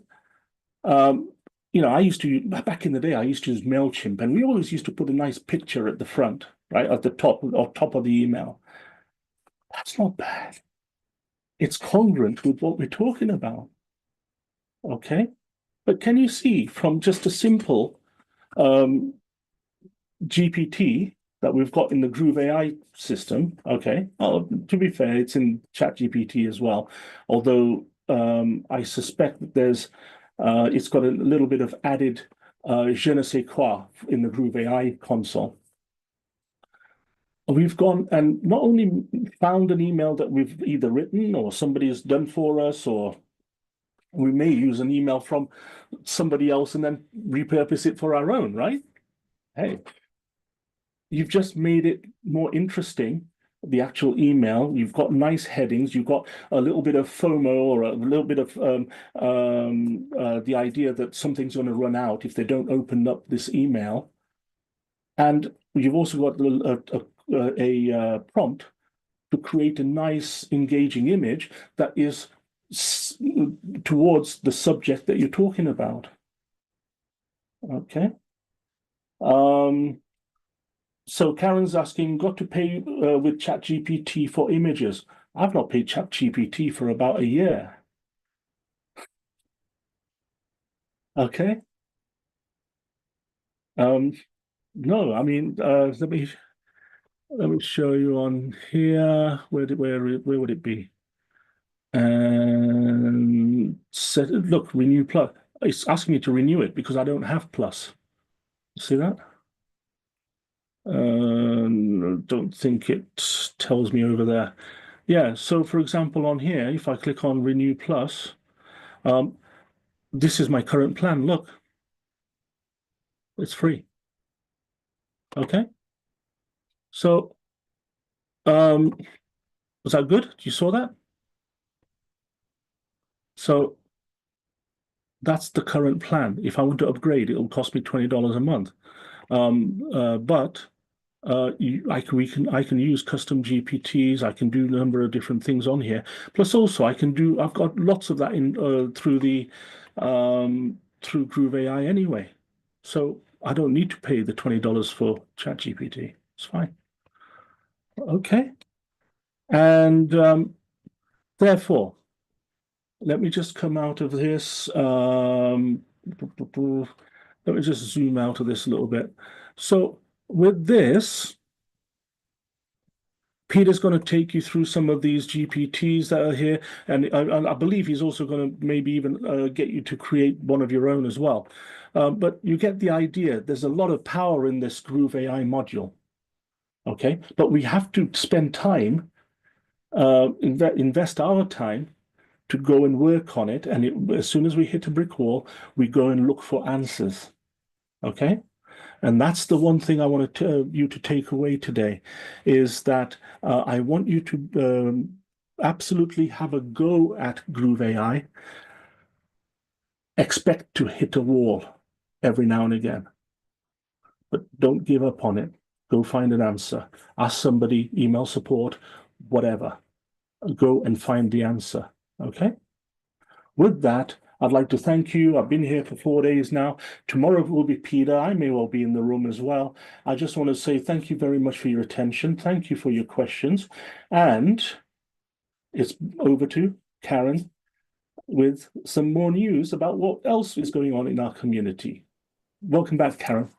Um, I used to, back in the day, I used to use MailChimp, and we always used to put a nice picture at the front, right, at the top or top of the email. That's not bad. It's congruent with what we're talking about. Okay. But can you see from just a simple um, GPT that we've got in the Groove AI system? Okay. Oh, to be fair, it's in ChatGPT as well. Although I suspect that it's got a little bit of added je ne sais quoi in the Groove AI console. We've gone and not only found an email that we've either written or somebody has done for us, or we may use an email from somebody else and then repurpose it for our own, right? Hey, you've just made it more interesting. The actual email, you've got nice headings, you've got a little bit of FOMO or a little bit of the idea that something's going to run out if they don't open up this email. And you've also got a prompt to create a nice, engaging image that is towards the subject that you're talking about. Okay. Um, so Karen's asking, got to pay with ChatGPT for images. I've not paid ChatGPT for about a year. Okay. Um, no, I mean, let me show you on here. Where would it be? And look, renew plus. It's asking me to renew it because I don't have plus. See that? Don't think it tells me over there. Yeah, so for example, on here, if I click on Renew Plus, um, this is my current plan. Look, it's free. Okay. So, um, was that good? You saw that? So that's the current plan. If I want to upgrade, it'll cost me $20 a month. But I can use custom GPTs. I can do a number of different things on here. Plus, also I've got lots of that in through Groove AI anyway. So I don't need to pay the $20 for ChatGPT. It's fine. Okay. And therefore, let me just come out of this. Let me just zoom out of this a little bit. So with this, Peter's going to take you through some of these GPTs that are here, and I believe he's also going to maybe even get you to create one of your own as well. But you get the idea. There's a lot of power in this Groove AI module, okay? But we have to spend time, invest our time to go and work on it, and as soon as we hit a brick wall, we go and look for answers, okay? And that's the one thing I want you to take away today is that I want you to absolutely have a go at Groove AI. Expect to hit a wall every now and again, but don't give up on it. Go find an answer. Ask somebody, email support, whatever. Go and find the answer. Okay? With that, I'd like to thank you. I've been here for 4 days now. Tomorrow will be Peter. I may well be in the room as well. I just want to say thank you very much for your attention. Thank you for your questions. And it's over to Karen with some more news about what else is going on in our community. Welcome back, Karen.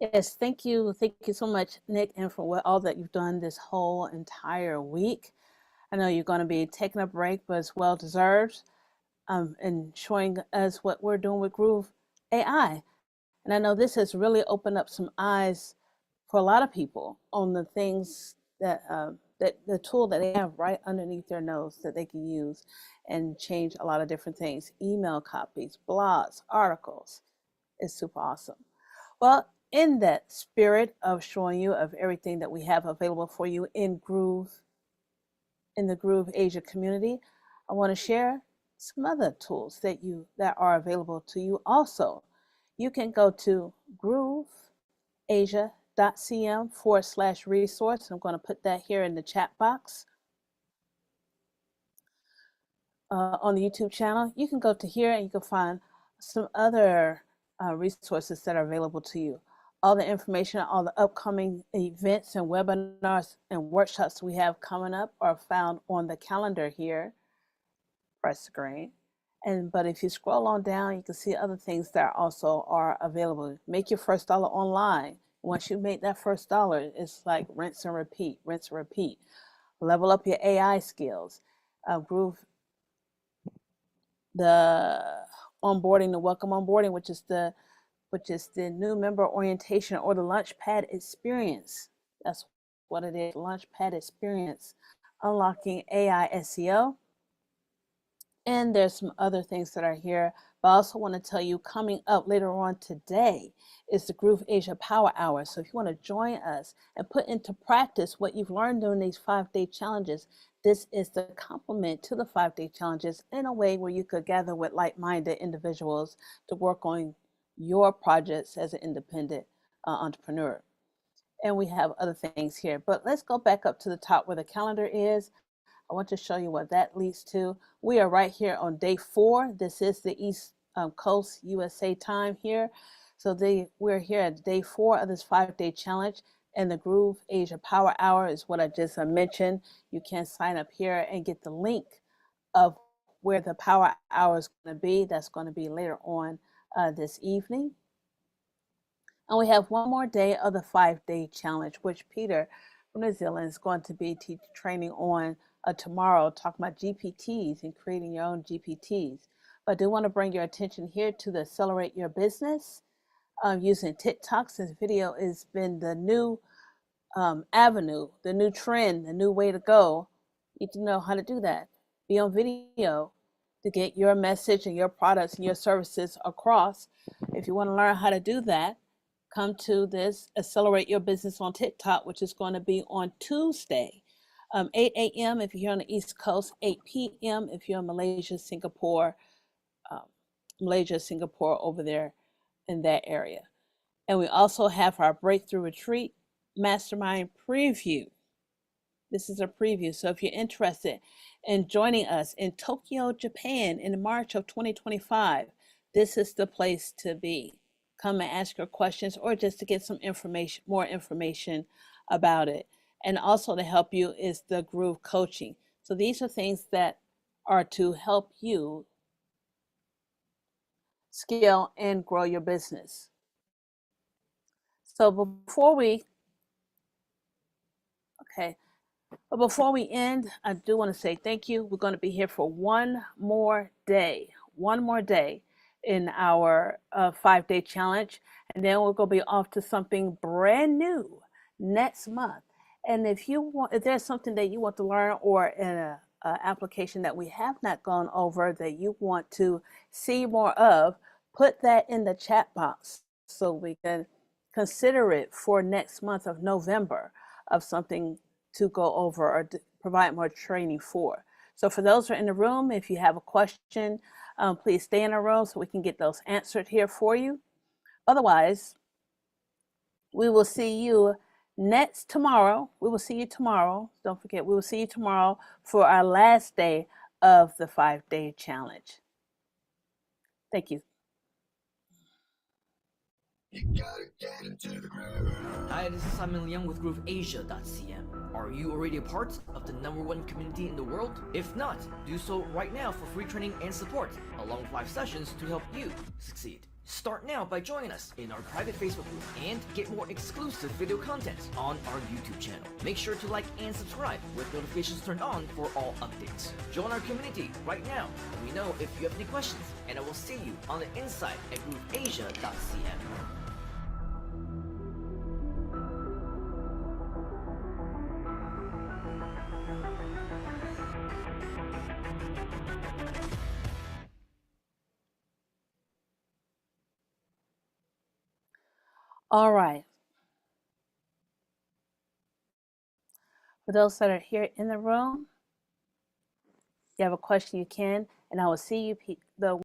Yes, thank you. Thank you so much, Nick, and for all that you've done this whole entire week. I know you're going to be taking a break, but it's well deserved, and showing us what we're doing with Groove AI. And I know this has really opened up some eyes for a lot of people on the things that the tool that they have right underneath their nose that they can use and change a lot of different things. Email copies, blogs, articles. It's super awesome. Well, in that spirit of showing you of everything that we have available for you in the Groove Asia community, I want to share some other tools that are available to you also. You can go to GrooveAsia.cm /resource. I'm going to put that here in the chat box on the YouTube channel. You can go to here and you can find some other resources that are available to you. All the information, all the upcoming events and webinars and workshops we have coming up are found on the calendar here. Press screen. But if you scroll on down, you can see other things that also are available. Make your first dollar online. Once you make that first dollar, it's like rinse and repeat, rinse and repeat. Level up your AI skills. Groove the onboarding, the welcome onboarding, which is the new member orientation or the Launchpad experience. That's what it is, Launchpad experience, unlocking AI SEO. And there's some other things that are here, but I also want to tell you coming up later on today is the GrooveAsia Power Hour. So if you want to join us and put into practice what you've learned during these 5-day challenges, this is the complement to the 5-day challenges in a way where you could gather with like-minded individuals to work on your projects as an independent entrepreneur. And we have other things here, but let's go back up to the top where the calendar is. I want to show you what that leads to. We are right here on day 4. This is the East Coast USA time here. So we're here at day 4 of this 5-day challenge, and the Groove Asia Power Hour is what I just mentioned. You can sign up here and get the link of where the Power Hour is going to be. That's going to be later on this evening. And we have one more day of the 5-day challenge, which Peter from New Zealand is going to be training on tomorrow, talking about GPTs and creating your own GPTs. But I do want to bring your attention here to the Accelerate Your Business using TikTok, since video has been the new avenue, the new trend, the new way to go. You need to know how to do that. Be on video to get your message and your products and your services across. If you want to learn how to do that, come to this Accelerate Your Business on TikTok, which is going to be on Tuesday, 8 a.m. if you're here on the East Coast, 8 p.m. if you're in Malaysia, Singapore over there in that area. And we also have our Breakthrough Retreat Mastermind Preview. This is a preview. So if you're interested in joining us in Tokyo, Japan in March of 2025, this is the place to be. Come and ask your questions or just to get some information, more information about it. And also to help you is the Groove Coaching. So these are things that are to help you scale and grow your business. So before we end, I do want to say thank you. We're going to be here for one more day in our 5-day challenge. And then we're going to be off to something brand new next month. And if there's something that you want to learn or an application that we have not gone over that you want to see more of, put that in the chat box so we can consider it for next month of November of something to go over or to provide more training for. So for those who are in the room, if you have a question, please stay in the room so we can get those answered here for you. Otherwise, we will see you tomorrow. We will see you tomorrow. Don't forget, we will see you tomorrow for our last day of the 5-day challenge. Thank you. Hi, this is Simon Liang with GrooveAsia.cm. Are you already a part of the #1 community in the world? If not, do so right now for free training and support, along with live sessions to help you succeed. Start now by joining us in our private Facebook group and get more exclusive video content on our YouTube channel. Make sure to like and subscribe with notifications turned on for all updates. Join our community right now. Let me know if you have any questions, and I will see you on the inside at GrooveAsia.cm. All right. For those that are here in the room, if you have a question, you can, and I will see you